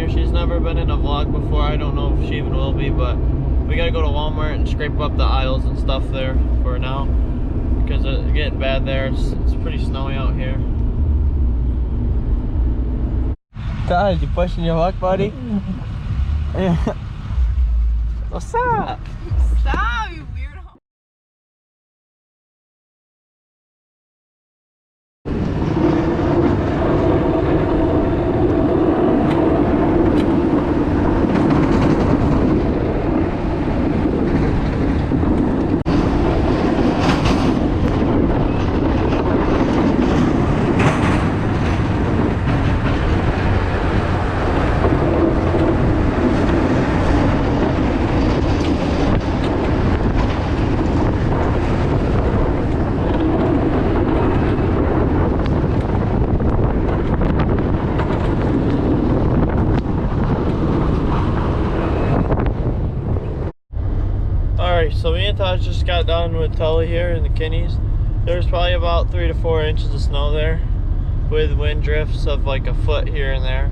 here. She's never been in a vlog before. I don't know if she even will be, but we gotta go to Walmart and scrape up the aisles and stuff there for now because it's getting bad there. It's pretty snowy out here. Todd, you pushing your luck, buddy? Yeah. What's up? Stop, you weirdo. So me and Todd just got done with Tully here in the Kinneys. There's probably about 3 to 4 inches of snow there with wind drifts of like a foot here and there.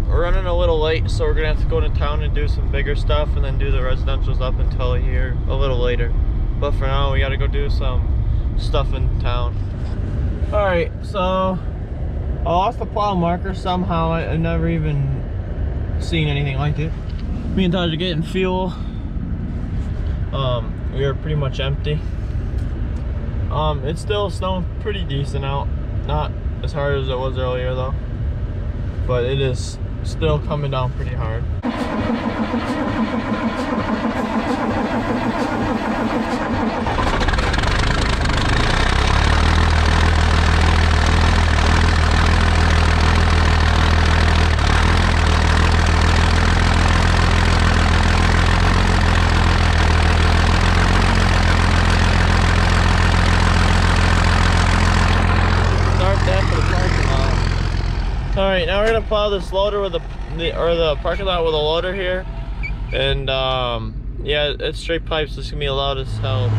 We're running a little late, so we're gonna have to go to town and do some bigger stuff and then do the residentials up in Tully here a little later. But for now, we gotta go do some stuff in town. Alright, so I lost the plow marker somehow. I've never even seen anything like it. Me and Todd are getting fuel. We are pretty much empty. It's still snowing pretty decent out. Not as hard as it was earlier though. But it is still coming down pretty hard. Alright, now we're gonna plow this loader with the parking lot with a loader here. And yeah, it's straight pipes, so it's gonna be loud as hell.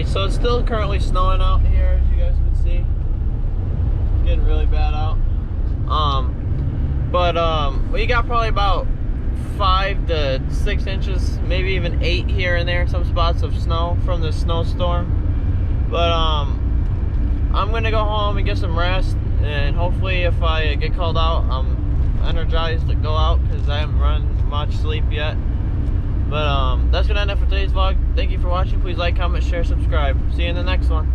So it's still currently snowing out here, as you guys can see. It's getting really bad out. We got probably about 5 to 6 inches, maybe even 8 here and there in some spots of snow from the snowstorm. But I'm gonna go home and get some rest, and hopefully if I get called out, I'm energized to go out because I haven't run much sleep yet. But that's gonna end it for today's vlog. Thank you for watching. Please like, comment, share, subscribe. See you in the next one.